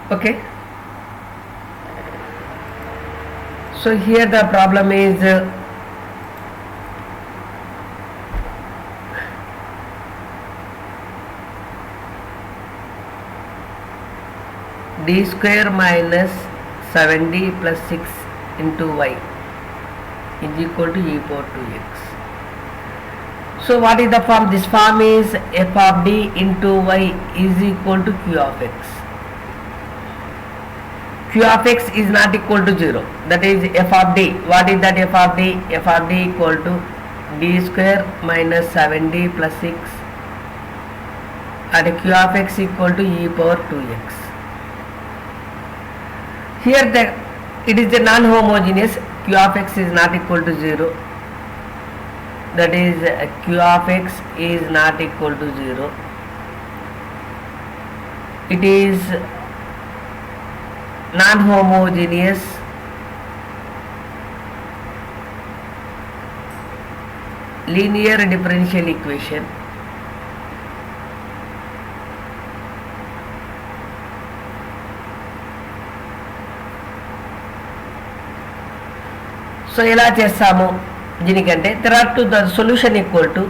Okay, so here the problem is d square minus 7d plus 6 into y is equal to e power 2x. So what is the form? This form is f of d into y is equal to q of x. Q of x is not equal to 0. That is f of d. What is that f of d? F of d equal to d square minus 7d plus 6 and q of x equal to e power 2x. Here it is a non-homogeneous. Q of x is not equal to 0. That is q of x is not equal to 0. It is non-homogeneous linear differential equation. So ఎలా చేస్తాము దీనికంటే there are two, the solution equal to,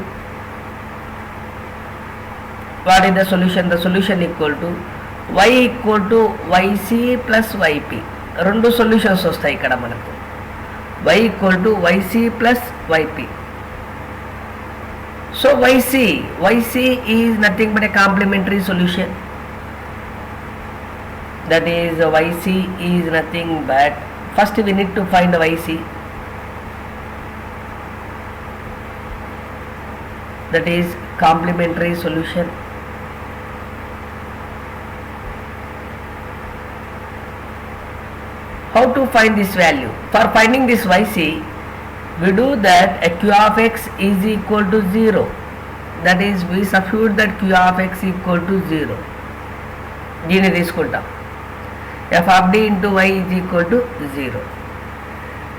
what is the solution? The solution equal to y equal to yc plus yp. రెండు solutions వస్తాయి ఇక్కడ మనకు. y equal to yc plus yp. So yc is nothing but a complementary solution. That is yc is nothing but, first we need to find yc. That is complementary solution. How to find this value? For finding this yc, we do that a q of x is equal to 0. That is, we substitute that q of x equal to 0. దీన్ని తీసుకుంటాం. f of d into y is equal to 0.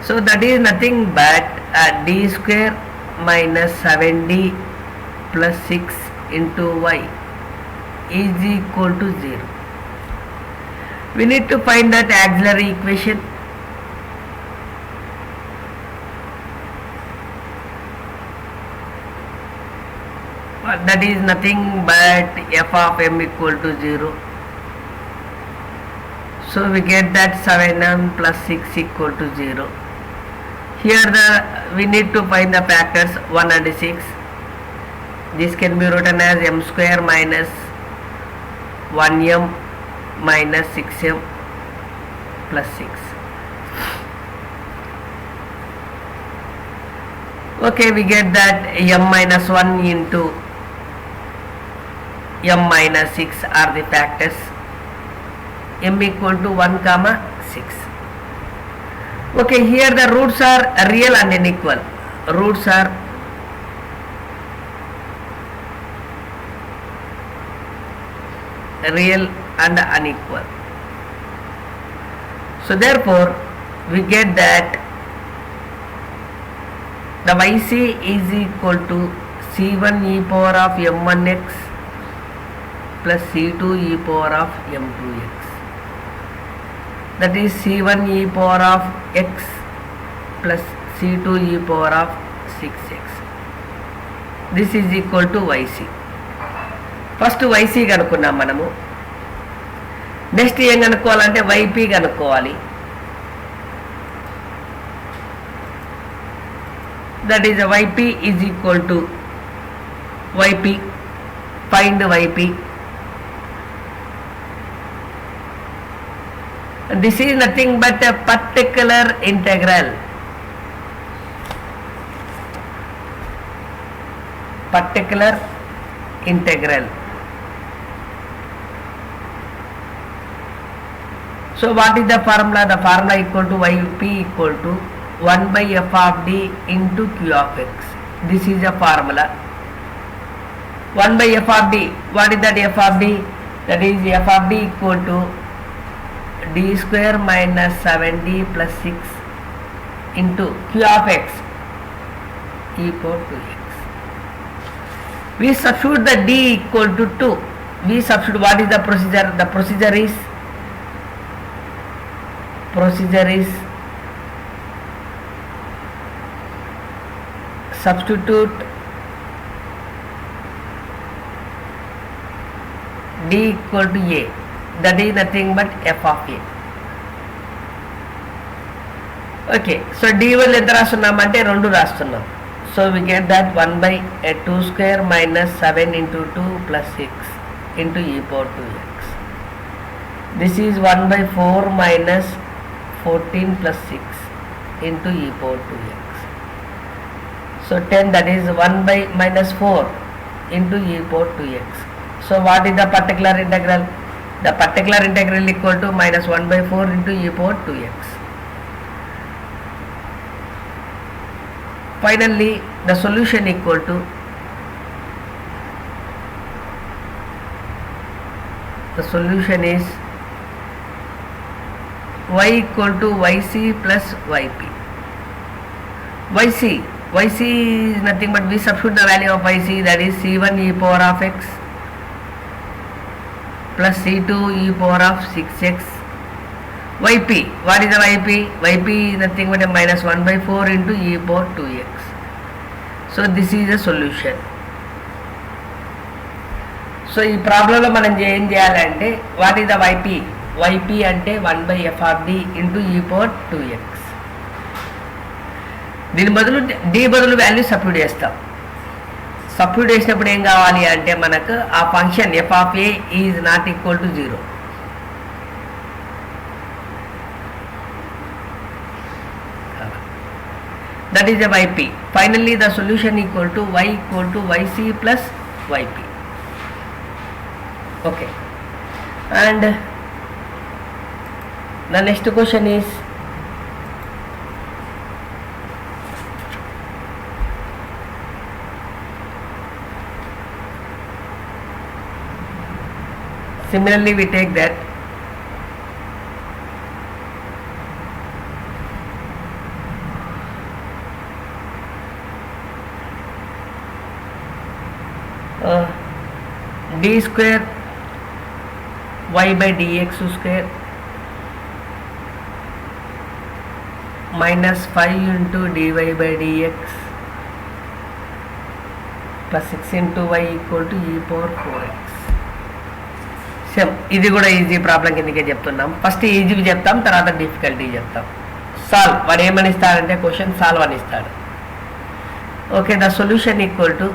So that is nothing but d square minus 7d plus 6 into y is equal to 0. We need to find that auxiliary equation. That is nothing but f of m equal to 0. So we get that 7m plus 6 equal to 0. Here we need to find the factors 1 and 6. This can be written as m square minus 1m minus 6m plus 6. Okay, we get that m minus 1 into m minus 6 are the factors. M equal to 1 comma 6. Okay, here the roots are real and unequal. Roots are real and unequal. So therefore we get that the yc is equal to c1 e power of m1x plus c2 e power of m2x. That is c1 e power of x plus c2 e power of 6x. This is equal to yc. First Y C కనుక్కున్నాం మనము. Next ఏం కనుక్కోవాలంటే Y P కనుక్కోవాలి. That is Y P is equal to Y P. Find Y P. This is nothing but a particular integral. Particular integral. So what is the formula? The formula equal to yp equal to 1 by f of d into q of x. This is a formula. 1 by f of d. What is that f of d? That is f of d equal to d square minus 7d plus 6 into q of x equal to x. We substitute the d equal to 2. We substitute, what is the procedure? The procedure is procedure is substitute d equal to a, that is nothing but f of a. Okay, so d1 ఎంత రాస్తున్నామంటే 2 రాస్తున్నాం. So we get that 1 by 2 square minus 7 into 2 plus 6 into e power 2x. This is 1 by 4 minus 14 plus 6 into e power 2x. So 10, that is 1 by minus 4 into e power 2x. So what is the particular integral? The particular integral equal to minus 1 by 4 into e power 2x. Finally, the solution equal to is y equal to yc plus yp. yc is nothing but we substitute the value of yc, that is c1 e power of x plus c2 e power of 6x. yp, what is the yp? yp is nothing but a minus 1 by 4 into e power 2x. So this is the solution. So ఈ ప్రాబ్లంలో మనం ఏం చేయాలంటే what is the yp అంటే 1 by f of d into e power 2x. దీని బదులు d బదులు value substitute చేస్తాం. సబ్స్టిట్యూట్ చేసినప్పుడు ఏం కావాలి అంటే మనకు ఆ function f of a is not equal to 0. That is the yp. Finally, the solution equal to y equal to yc plus yp. Okay. And the next question is similarly we take that d square y by dx square minus 5 into dy by dx plus 6 into y equal to e power 4x. Same ఇది కూడా easy problem కిందకే చెప్తున్నాం. First EGV చెప్తాం, తర్వాత difficulty చెప్తాం. Solve, వాడు ఏమని ఇస్తాడంటే question solve అని ఇస్తాడు. Okay, the solution equal to,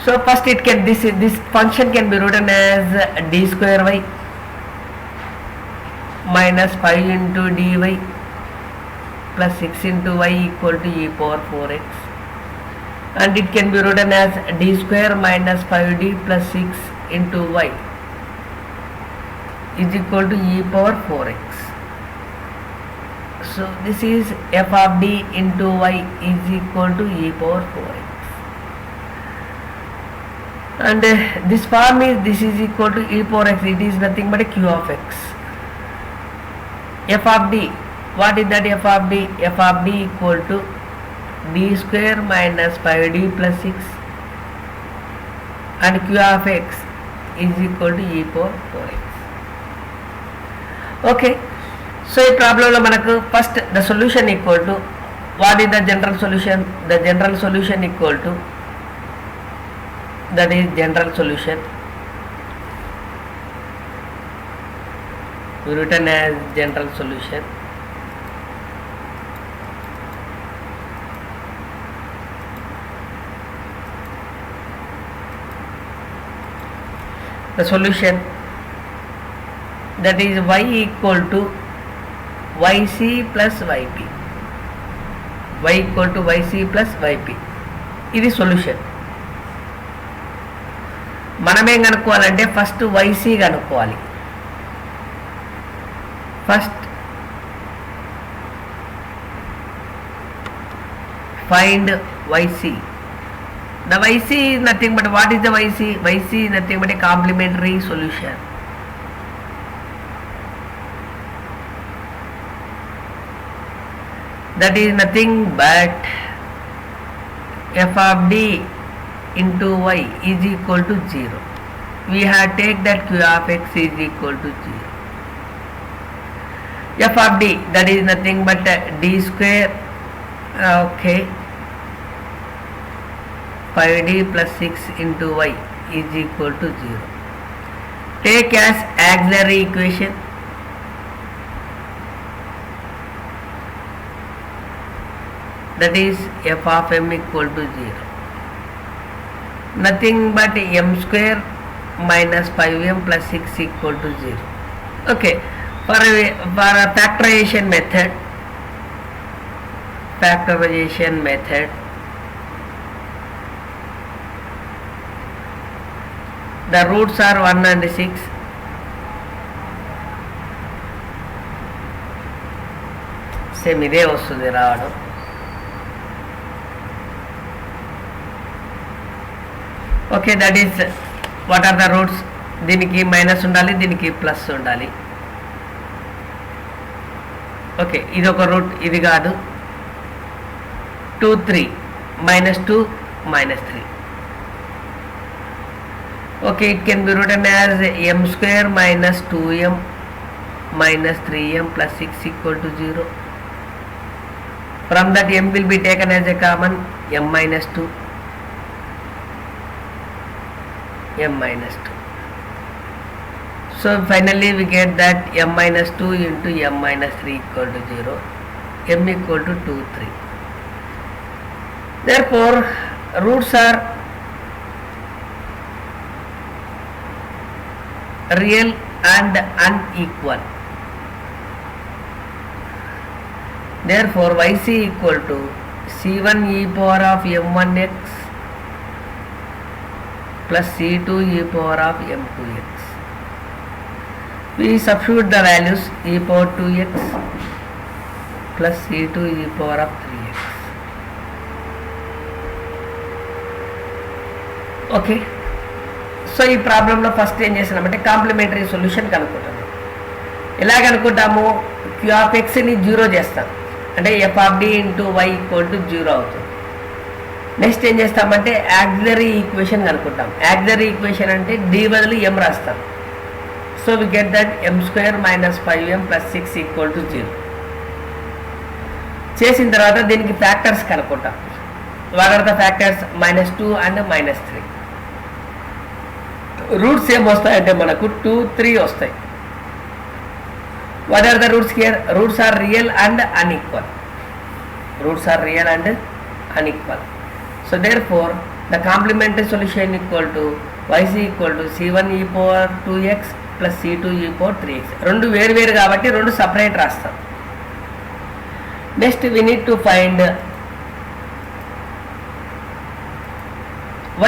so first it can this function can be written as d square y minus 5 into dy plus 6 into y equal to e power 4x, and it can be written as d square minus 5d plus 6 into y is equal to e power 4x. So this is f of d into y is equal to e power 4x. And this form is, this is equal to e power x, it is nothing but a q of x. F of d, what is that f of d? F of d equal to d square minus 5d plus 6 and q of x is equal to e power 4x. Okay, so ఈ ప్రాబ్లంలో మనకు first the solution equal to, what is the general solution? The general solution equal to, that is general solution written as general solution. The solution, that is y equal to yc plus yp, y equal to yc plus yp. ఇది solution. మనమేం కనుక్కోవాలంటే first yc కనుక్కోవాలి. First find yc. The yc is nothing but, what is the yc? yc is nothing but a complementary solution. That is nothing but f of d into y is equal to 0. We have take that q of x is equal to 0. f of d, that is nothing but d square, okay, 5d plus 6 into y is equal to 0. Take as auxiliary equation, that is f of m equal to 0. Nothing but m square minus 5m plus 6 equal to 0. Okay, for a factorization method, the roots are 1 and 6. Same ఇదే వస్తుంది రావడం. Okay, that is what are the roots. దీనికి minus ఉండాలి, దీనికి plus ఉండాలి. Okay, ఇది ఒక route, ఇది కాదు. 2 3 -2 -3. Okay, it can be written as m square minus 2m minus 3m plus 6 equal to 0. From that m will be taken as a common, m minus 2, m minus 2. So finally we get that m minus 2 into m minus 3 equal to 0, m equal to 2 3. Therefore roots are real and unequal. Therefore yc equal to c1 e power of m1x plus c2 e power of m2x. We substitute the values, e power 2x plus c2 e power of 3x. Okay, so ఈ ప్రాబ్లంలో first ఏం చేస్తున్నామంటే complementary solution కనుక్కుంటాము. ఎలా కనుక్కుంటాము? Queue of ఎక్స్ని 0 చేస్తాం, అంటే F of D into Y equal to 0 అవుతుంది. నెక్స్ట్ ఏం చేస్తామంటే ఆక్సిలరీ ఈక్వేషన్ కనుక్కుంటాం. ఆక్సిలరీ ఈక్వేషన్ అంటే డి బదులు ఎం రాస్తాం. So we get that M square minus 5m plus 6 equal to 0. చేసిన తర్వాత దీనికి ఫ్యాక్టర్స్ కనుక్కుంటాం. What are the factors? -2 and -3. Roots ఏం వస్తాయంటే మనకు 2 3 వస్తాయి. What are the roots here? Roots are real and unequal. Roots are real and unequal. So therefore the complementary solution equal to yc equal to c1 e power 2x plus c2 e power 3x. రెండు వేరు వేరు కాబట్టి రెండు separate రాస్తాం. Next we need to find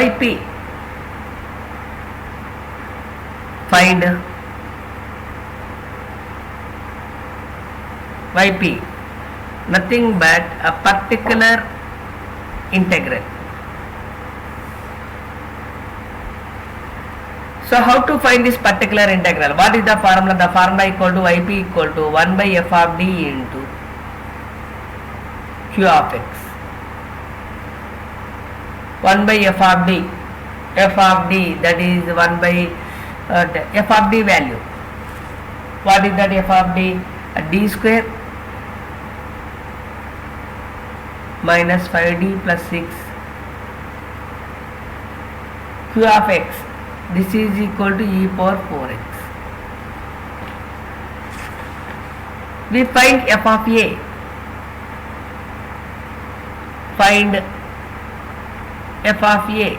yp. Find yp, nothing but a particular integral. So how to find this particular integral? What is the formula? The formula equal to yp equal to 1 by f of d into q of x. 1 by f of d, that is 1 by f of d value. What is that f of d? D square minus 5d plus 6 q of x. This is equal to e power 4x. We find f of a. Find f of a.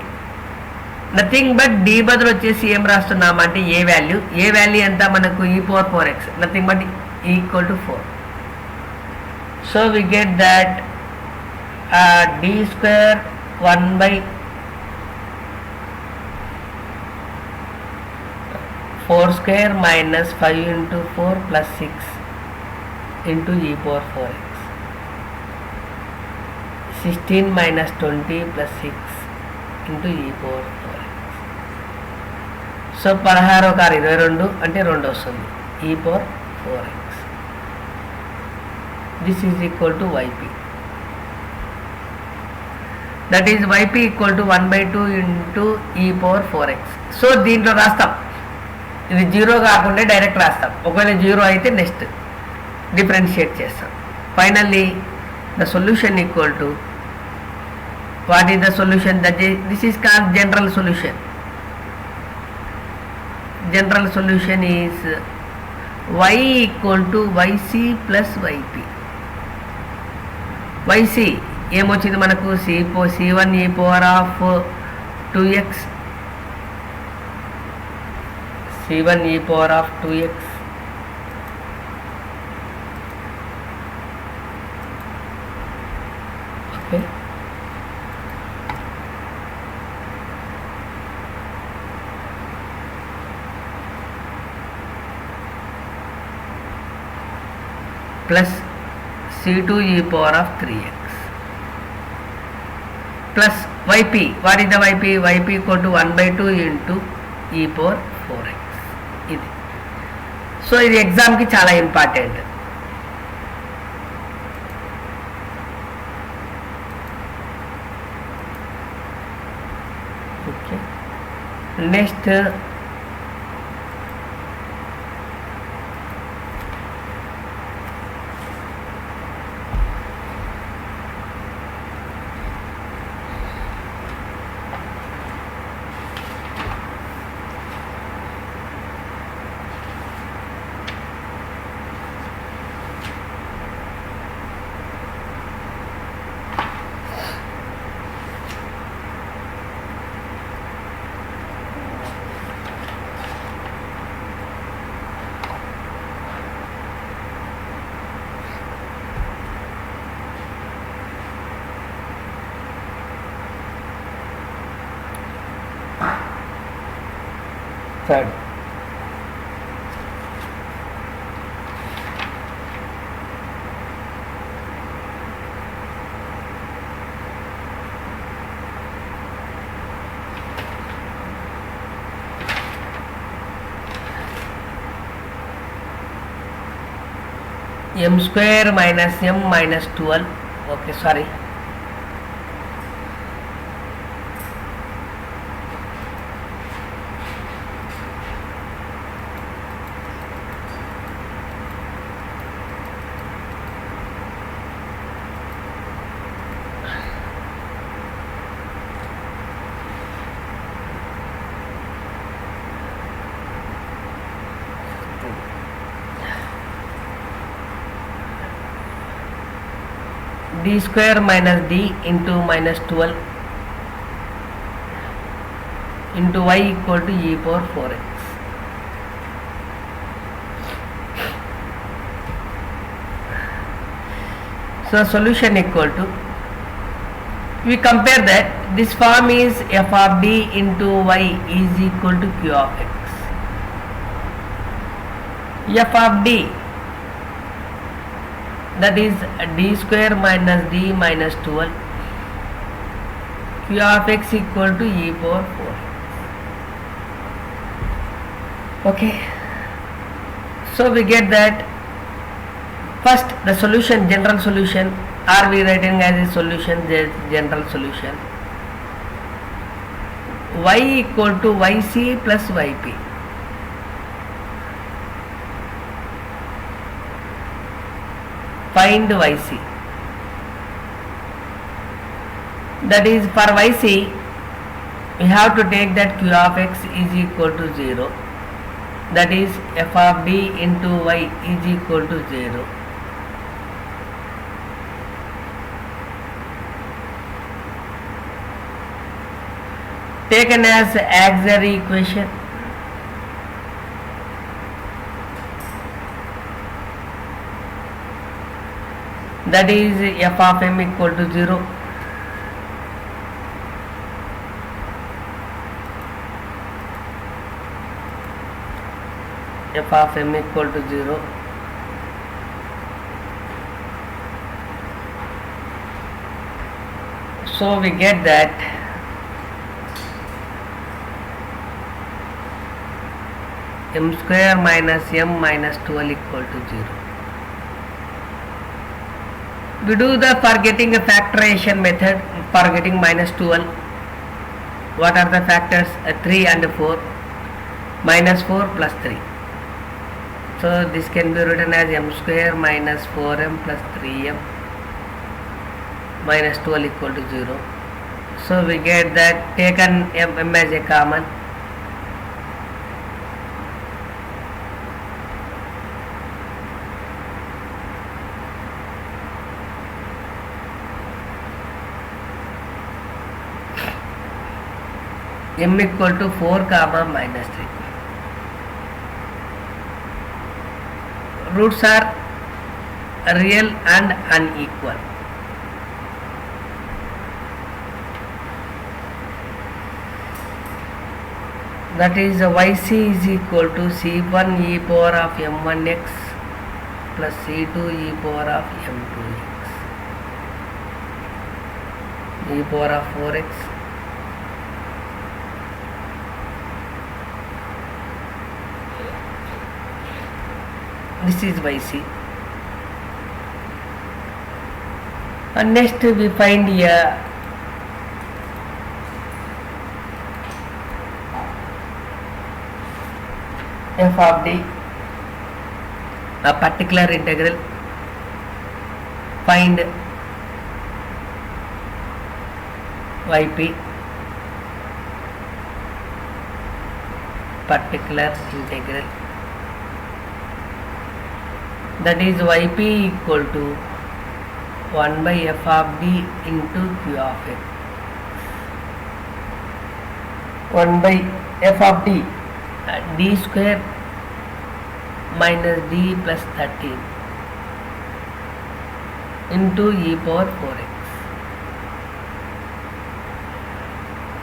Nothing but d బదులు వచ్చేసి ఏం రాస్తున్నామంటే ఏ value ఎంత మనకు e power 4x, nothing but equal to 4. So we get that d square 1 by 4 square minus 5 into 4 plus 6 into e power 4x. 16 minus 20 plus 6 into e power 4x. So 16 ఒక 22 అంటే 2 వస్తుంది, e power 4x. This is equal to yp. That is yp equal to 1/2 into e power 4x. So దీంట్లో రాస్తాం, ఇది 0 కాకుండా direct రాస్తాం. ఒకవేళ 0 అయితే నెక్స్ట్ డిఫరెన్షియేట్ చేస్తాం. Finally the solution equal to, what is the solution? That is, this is called general solution. General solution is y equal to yc plus yp. yc ఏమొచ్చింది మనకు? c1 e power of 2x, c1 e power of 2x okay. Plus c2 e power of 3x plus yp. What is the yp? yp equal to 1/2 into e power 4x. ఇది so ఇది ఎగ్జామ్కి చాలా important. Okay, next third. m square minus m minus 12. Okay, sorry. d square minus d into minus 12 into y equal to e power 4x. So solution equal to, we compare that this form is f of d into y is equal to q of x. F of d, that is d square minus d minus 12, q of x equal to e power 4. Okay, so we get that first the solution, general solution, are we writing as a solution, the general solution, y equal to yc plus yp. Find yc. That is, for yc we have to take that q of x is equal to 0. That is, f of d into y is equal to 0. Taken as auxiliary equation. That is, f of m equal to 0. F of m equal to 0. So we get that m square minus m minus 12 equal to 0. We do the for getting a factorization method for getting minus 12. What are the factors? 3 and 4. Minus 4 plus 3. So this can be written as m square minus 4m plus 3m minus 12 equal to 0. So we get that taken m as a common. M equal to 4 comma minus 3. Roots are real and unequal. That is yc is equal to c1 e power of m1x plus c2 e power of m2x e power of 4x this is yc. And next we find here f of d, a particular integral. Find yp, particular integral, that is yp equal to 1 by f of d into q of x. 1 by f of d, d square minus d plus 13 into e power 4x.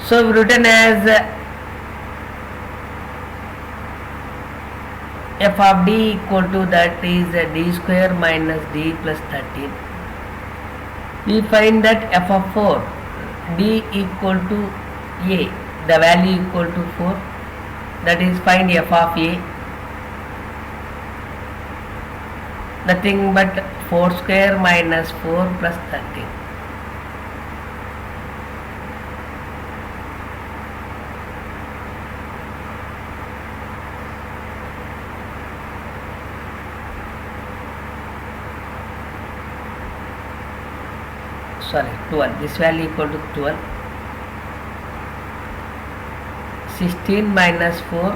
So written as f of d equal to, that is d square minus d plus 13. We find that f of 4, d equal to a, the value equal to 4, that is find f of a, nothing but 4 square minus 4 plus 13. Sorry, 12. This value equal to 12. 16 minus 4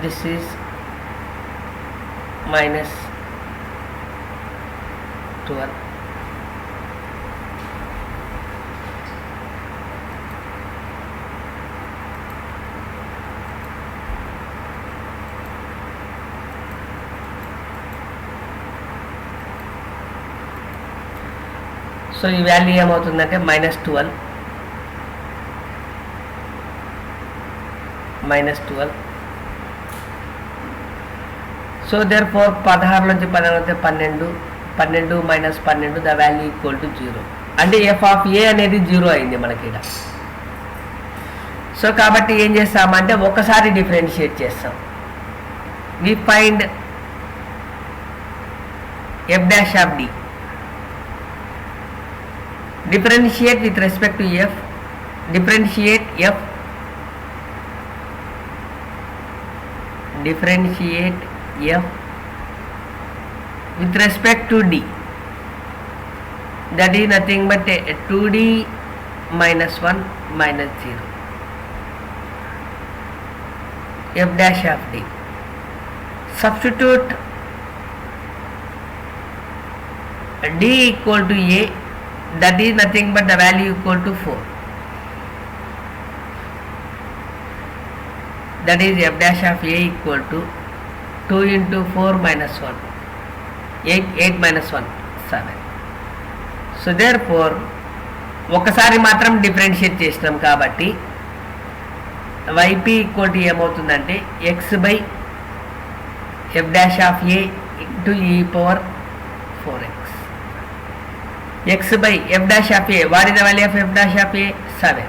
this is minus 12. So ఈ value ఏమవుతుందంటే -12 so there four 16 నుంచి 16 అయితే 12 minus 12 the value equal to 0. అంటే F of ఏ అనేది 0 అయింది మనకి ఇక్కడ. So కాబట్టి ఏం చేస్తామంటే ఒకసారి డిఫరెన్షియేట్ చేస్తాం. We find f dash of d. Differentiate with respect to f, differentiate f with respect to d, that is nothing but 2d minus 1 minus 0, f dash of d. Substitute d equal to a, that is nothing but the value equal to 4, that is f dash of a equal to 2 into 4 minus 1, 8 minus 1 7. So therefore ఒకసారి మాత్రం differentiate చేసినాం కాబట్టి yp equal to ఏమవుతుందంటే x by f dash of a into e power 4x. x by f dash of a, what is the value of f dash of a? 7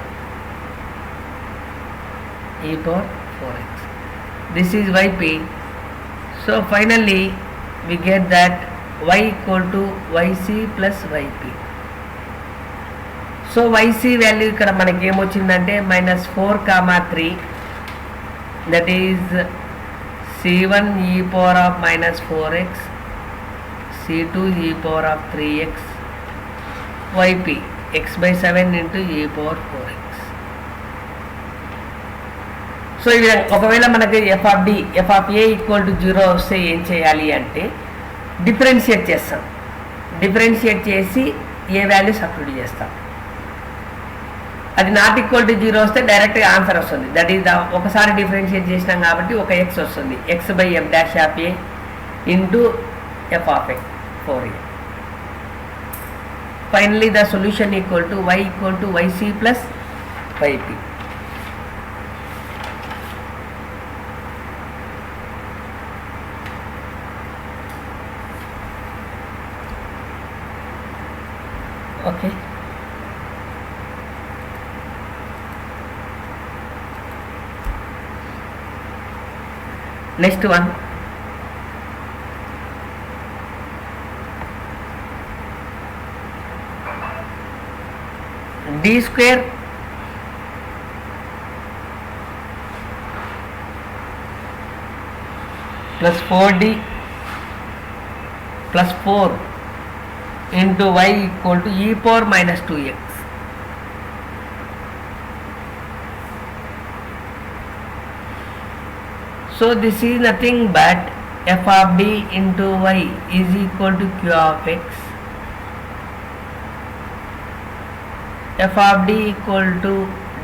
e power 4x. This is yp. So finally we get that y equal to yc plus yp. So Y C value ఇక్కడ మనకి ఏమొచ్చిందంటే -4, 3, that is C1 e power of -4x, C2 e power of 3x, yp x/7 into e power 4x. So ఈ విధంగా ఒకవేళ మనకి f of a equal to 0 వస్తే ఏం చేయాలి అంటే డిఫరెన్షియేట్ చేస్తాం. డిఫరెన్షియేట్ చేసి ఏ వాల్యూ సబ్స్టిట్యూట్ చేస్తాం. అది నాట్ ఈక్వల్ టు 0 వస్తే డైరెక్ట్గా ఆన్సర్ వస్తుంది. దట్ ఈస్ ఒకసారి డిఫరెన్షియేట్ చేసినాం కాబట్టి ఒక x వస్తుంది. x/f' of a into f of a 4a. Finally the solution equal to y equal to yc plus yp. Okay. Next one. D square plus 4d plus 4 into y equal to e power -2x. So this is nothing but f of d into y is equal to q of x. F of d equal to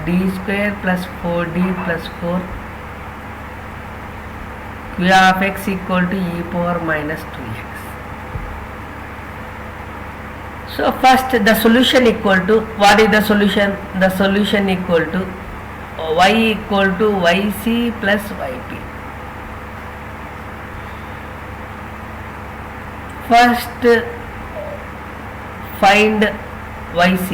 d square plus 4d plus 4. Q of x equal to e power -2x. So first the solution equal to, what is the solution? The solution equal to y equal to yc plus yp. First find yc.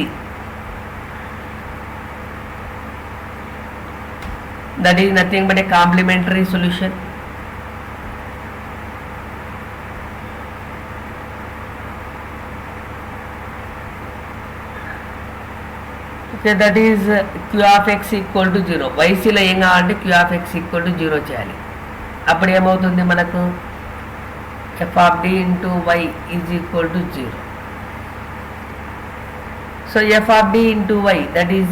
That is nothing but a complementary solution. Okay, that is q of x equal to 0. yc లో ఏం కావాలంటే q of x equal to 0 చేయాలి. అప్పుడు ఏమవుతుంది మనకు f of d into y is equal to 0. So f of d into y, that is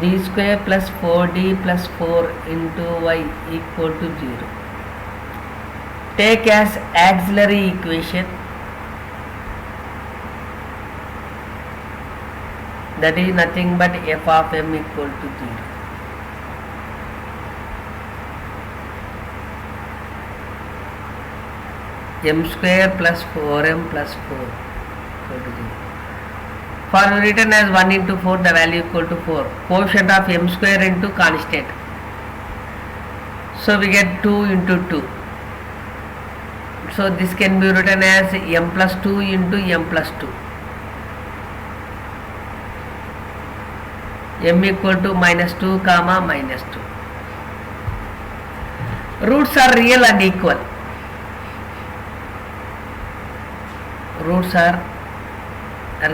d square plus 4d plus 4 into y equal to 0. Take as auxiliary equation, that is nothing but f of m equal to 0. m square plus 4m plus 4 equal to 0. For written as 1 into 4, the value equal to 4. Quotient of m square into constant. So we get 2 into 2. So this can be written as m plus 2 into m plus 2. m equal to -2 comma -2. Roots are real and equal. Roots are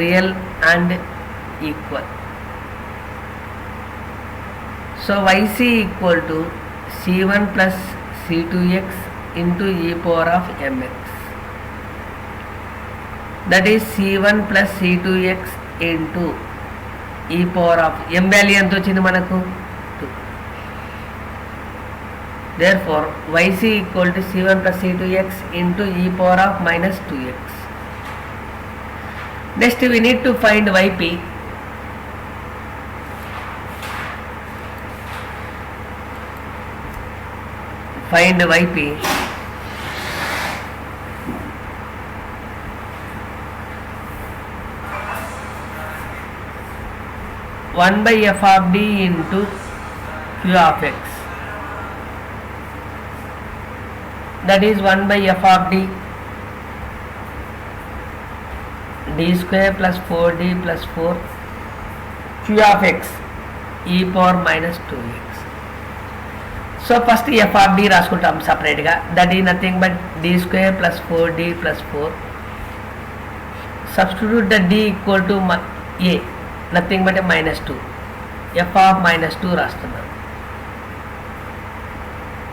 real and equal. So yc equal to c1 plus c2x into e power of mx. That is c1 plus c2x into e power of m value ఎంత వచ్చింది మనకు 2. Therefore yc equal to c1 plus c2x into e power of -2x. Next we need to find yp. Find yp. One by f of d into q of x. That is 1 by f of d, d square plus 4d plus 4 q of x e power -2x. So first f of d రాసుకుంటాం separate గా. That is nothing but d square plus 4d plus 4. substitute the d equal to a, nothing but a minus 2, f of minus 2 రాస్తున్నాను.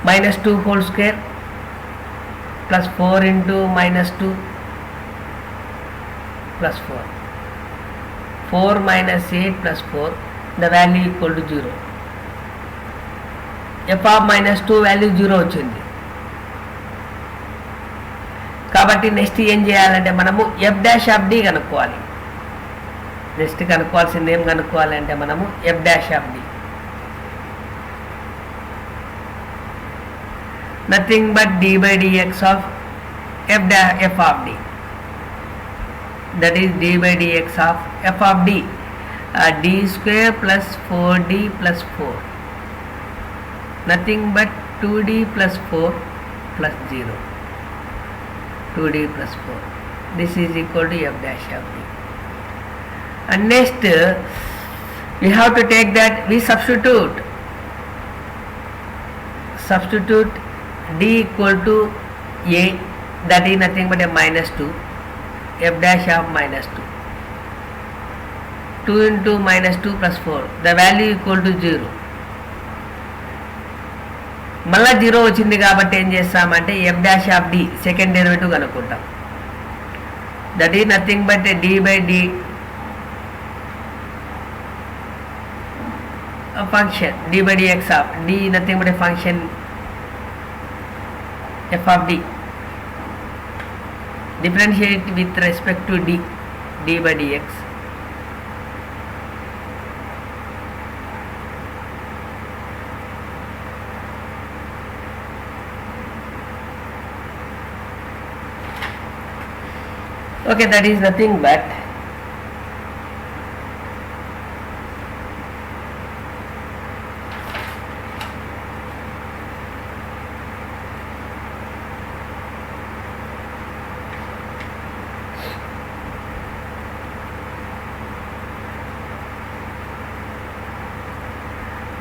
minus 2 whole square plus 4 into minus 2 plus 4. 4 minus 8 plus 4, the value equal to 0. f of minus 2 value 0 వచ్చింది. కాబట్టి next ఏం చేయాలంటే మనము f dash of d కనుక్కోవాలి. Next కనుక్కోవాల్సింది ఏం కనుక్కోవాలంటే మనము f dash of D, nothing but D by dx of f of d, that is d by dx of f of d, d square plus 4d plus 4, nothing but 2d plus 4 plus 0, 2d plus 4. This is equal to f dash of d. And next we have to take that, we substitute d equal to a, that is nothing but a minus 2, f dash of minus 2, 2 into minus 2 plus 4, the value equal to 0. మళ్ళీ 0 వచ్చింది కాబట్టి ఏం చేస్తామంటే F dash of D second derivative కనుక్కుంటాం. That is nothing but D by D function, D by dx of D, nothing but function F of D, differentiate with respect to D, D by D X. Okay, that is nothing but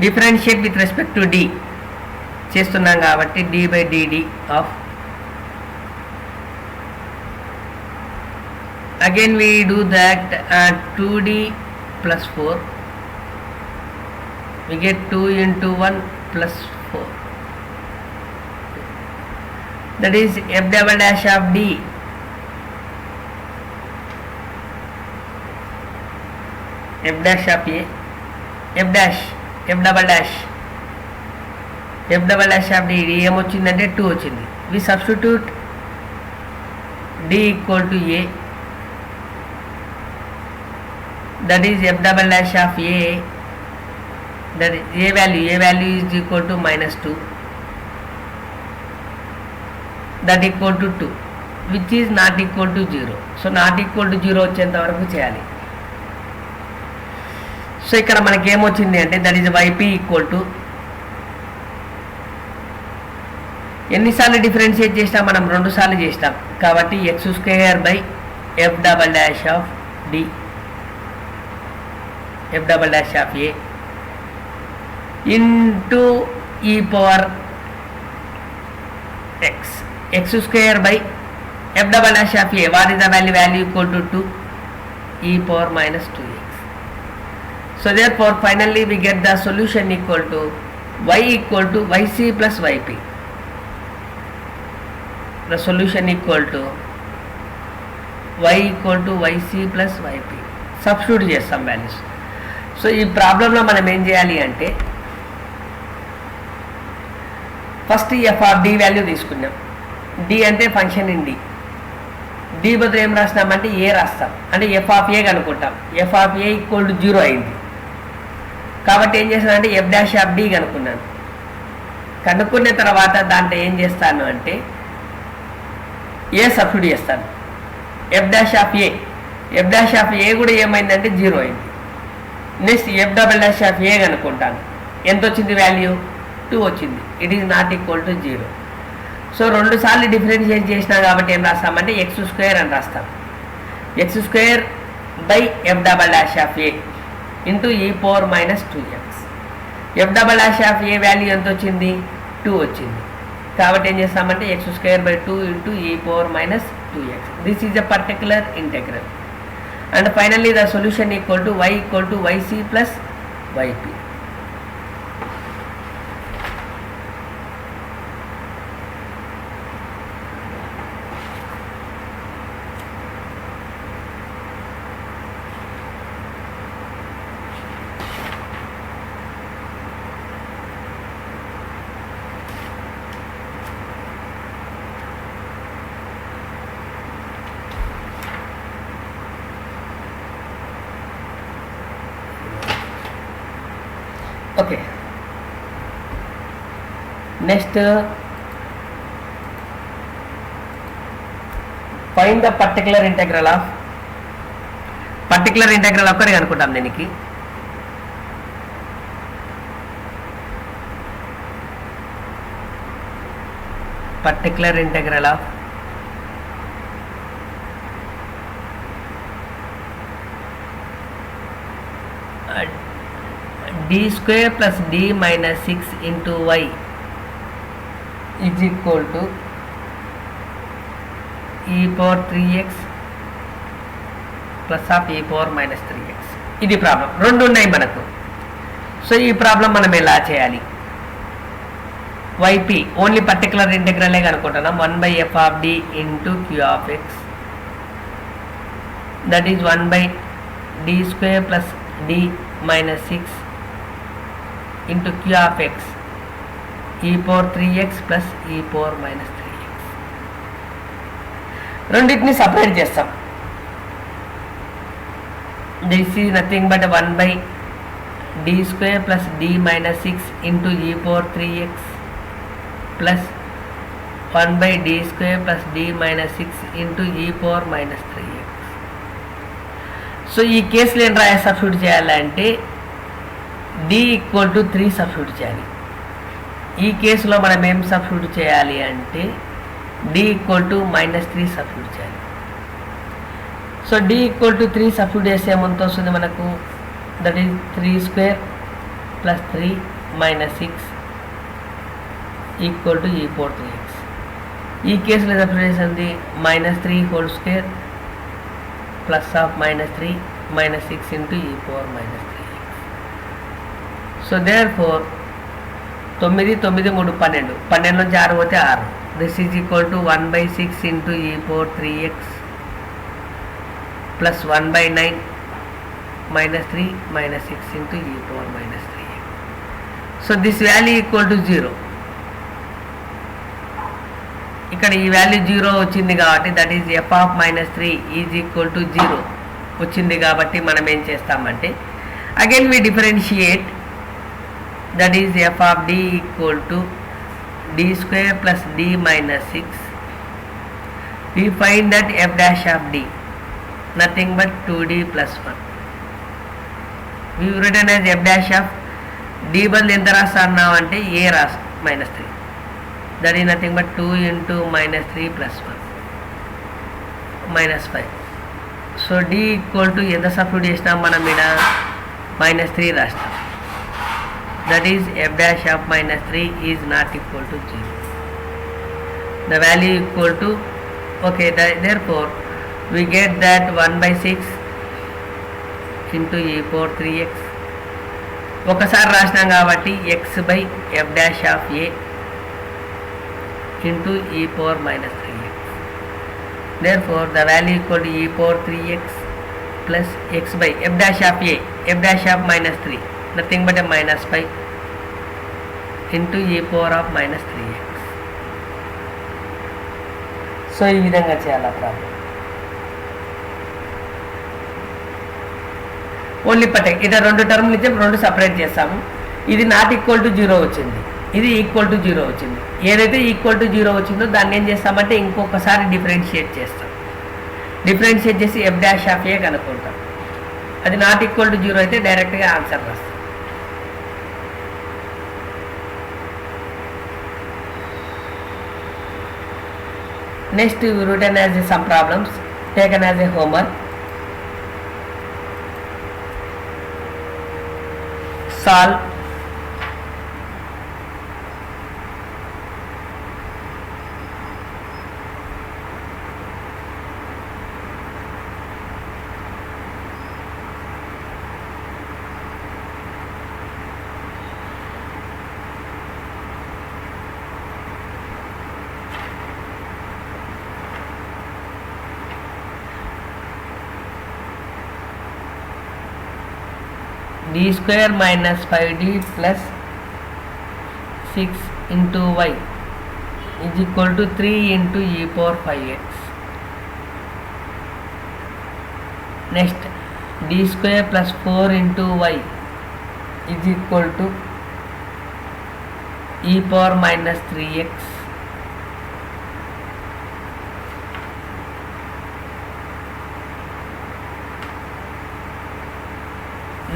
differentiate with respect to d చేస్తున్నాం కాబట్టి d by dd of, again we do that, 2d plus 4, we get 2 into 1 plus 4, that is f double dash of d, f dash of a, f dash, f double dash, f double dash of d, ఏం వచ్చిందంటే 2 వచ్చింది. we substitute d equal to a, that is f double dash of a, that is a value is equal to minus 2, that equal to 2, which is not equal to 0. so not equal to 0 వచ్చేంత వరకు చేయాలి. So ఇక్కడ మనకి ఏమొచ్చింది అంటే that is yp equal to, ఎన్నిసార్లు differentiate చేసినా మనం 2 సార్లు చేసినాం కాబట్టి x square by f double dash of d, f double dash of a into e power x, x square by f double dash of a, what is the value equal to 2, e power minus 2x. so therefore finally we get the solution equal to y equal to yc plus yp, the solution equal to y equal to yc plus yp. substitute చేస్తాం values. So ఈ ప్రాబ్లంలో మనం ఏం చేయాలి అంటే first F of D value తీసుకున్నాం. D అంటే function in D, D బదులు ఏం రాసినామంటే ఏ రాస్తాం, అంటే ఎఫ్ ఆఫ్ ఏ కనుక్కుంటాం. F of A equal to 0 అయింది కాబట్టి ఏం చేస్తానంటే ఎఫ్ డాష్ ఆఫ్ డి కనుక్కున్నాను. కనుక్కున్న తర్వాత దాంట్లో ఏం చేస్తాను అంటే ఏ సబ్స్టిట్యూట్ చేస్తాను. ఎఫ్ డాష్ ఆఫ్ ఏ కూడా ఏమైందంటే 0 అయింది. Next F double dash of ఏ కనుక్కుంటాను. ఎంత వచ్చింది వాల్యూ? 2 వచ్చింది. It is not equal to 0. So 2 సార్లు డిఫరెన్షియేట్ చేసినా కాబట్టి ఏం రాస్తామంటే ఎక్స్ స్క్వేర్ అని రాస్తాం. X square by f double dash of a into e power minus 2x. F double dash of a value ఎంత వచ్చింది? 2 వచ్చింది. కాబట్టి ఏం చేస్తామంటే x square by 2 into e power minus 2x. This is a particular integral. and finally the solution equal to y equal to yc plus yp. Okay, next find the particular integral ఒక్కటి అనుకుంటాం దీనికి. particular integral of d square plus d minus 6 into y is equal to e power 3x plus of e power minus 3x. ఇది problem. రెండు ఉన్నాయి మనకు. So ఈ problem మనం ఎలా చేయాలి? yp ఓన్లీ పర్టికులర్ ఇంటెగ్రలే కనుక్కుంటున్నాం. 1/f of d into q of x, that is 1/d square plus d minus 6 into q of x e power 3x plus e power minus 3x. రెండింటిని separate చేస్తాం. this is nothing but 1/d square plus d minus 6 into e power 3x plus 1/d square plus d minus 6 into e power minus 3x. So ఈ కేసులో ఏం substitute చేయాలంటే d equal to 3 substitute చేయాలి. ఈ కేసులో మనం ఏం సబ్స్టిట్యూట్ చేయాలి అంటే d ఈక్వల్ టు -3 సబ్స్టిట్యూట్ చేయాలి. So d equal to 3 substitute చేస్తే ఏమంత వస్తుంది మనకు? That is 3 square plus 3 minus 6 equal to e power 3x. ఈ కేసులో సబ్స్టిట్యూట్ చేసింది -3 whole square plus of -3 minus 6 into e power minus 3x. So therefore 9 9 3 12 12 నుంచి 6 పోతే 6. This is equal to 1/6 into e power 3x plus 1/9 minus 3 minus 6 into e power minus 3x. So this value equal to 0. ఇక్కడ ఈ value 0 వచ్చింది కాబట్టి that is f of -3 is equal to 0 వచ్చింది కాబట్టి మనం ఏం చేస్తామంటే again we differentiate, that is f of d equal to d square plus d minus 6. we find that f dash of d nothing but 2d plus 1. we written as f dash of d బదులు ఎంత రాస్తున్నాం అంటే a రాస్తాం -3. that is nothing but 2 into -3 plus 1 -5. So d equal to ఎంత substitute చేసినాం మనం ఇక్కడ -3 రాస్తాం. That is f dash of -3 is not equal to 0. The value equal to okay therefore we get that 1/6 into e power 3x. ఒకసారి రాసినాం కాబట్టి x by f dash of a into e power minus 3x. Therefore the value equal to e power 3x plus x by f dash of a, f dash of -3 nothing but a -5 into e power of minus 3x. So ఈ విధంగా చేయాలి problem. Only ఇక్కడ రెండు term నుంచి రెండు separate చేస్తాము. ఇది not equal to 0 వచ్చింది, ఇది ఈక్వల్ టు 0 వచ్చింది. ఏదైతే ఈక్వల్ టు 0 వచ్చిందో దాన్ని ఏం చేస్తామంటే ఇంకొకసారి డిఫరెన్షియేట్ చేస్తాం. డిఫరెన్షియేట్ చేసి f dash of a కనుక్కుంటాం. అది నాట్ ఈక్వల్ టు 0 అయితే డైరెక్ట్గా ఆన్సర్ రాస్తాం. Next written as some problems taken as a homework. solve d square minus 5d plus 6 into y is equal to 3 into e power 5x. Next, d square plus 4 into y is equal to e power minus 3x.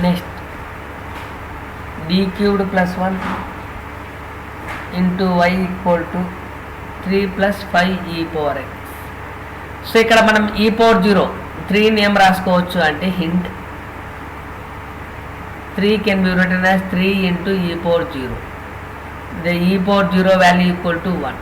Next, d cubed plus 1 into y equal to 3 plus 5 e power x. So ఇక్కడ మనం e power 0 3 name రాసుకోవచ్చు అంటే hint 3 can be written as 3 into e power 0. The e power 0 value equal to 1.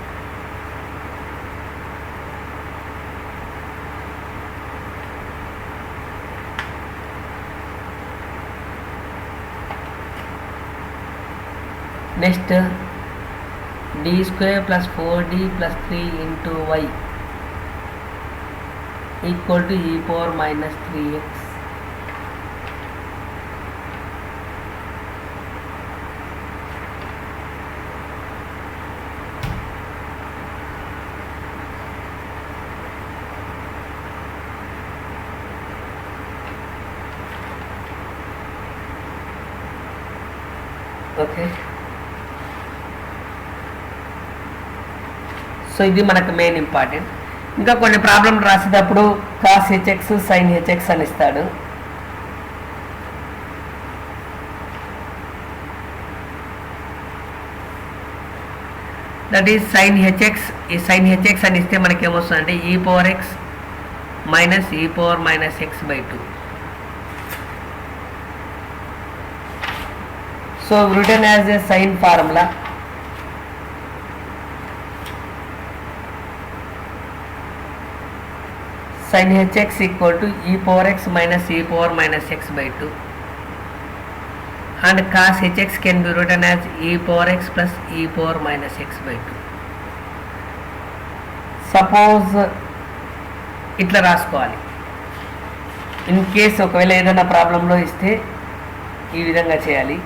Next, d square plus 4d plus 3 into y equal to e power minus 3x. Okay, so ఇది మనకు main important. ఇంకా కొన్ని problem రాసేటప్పుడు cos HX sign hx అని ఇస్తాడు. That is sine hx. ఈ sine hx అని ఇస్తే మనకి ఏమొస్తుందంటే e power x minus e power minus x by 2. So return as a sine formula. Sin hx equal to e power x minus e power minus x by 2, and cos hx can be written as e power x plus e power minus x by 2. Suppose ఇట్లా రాసుకోవాలి. In case ఒకవేళ ఏదైనా ప్రాబ్లంలో ఇస్తే ఈ విధంగా చేయాలి.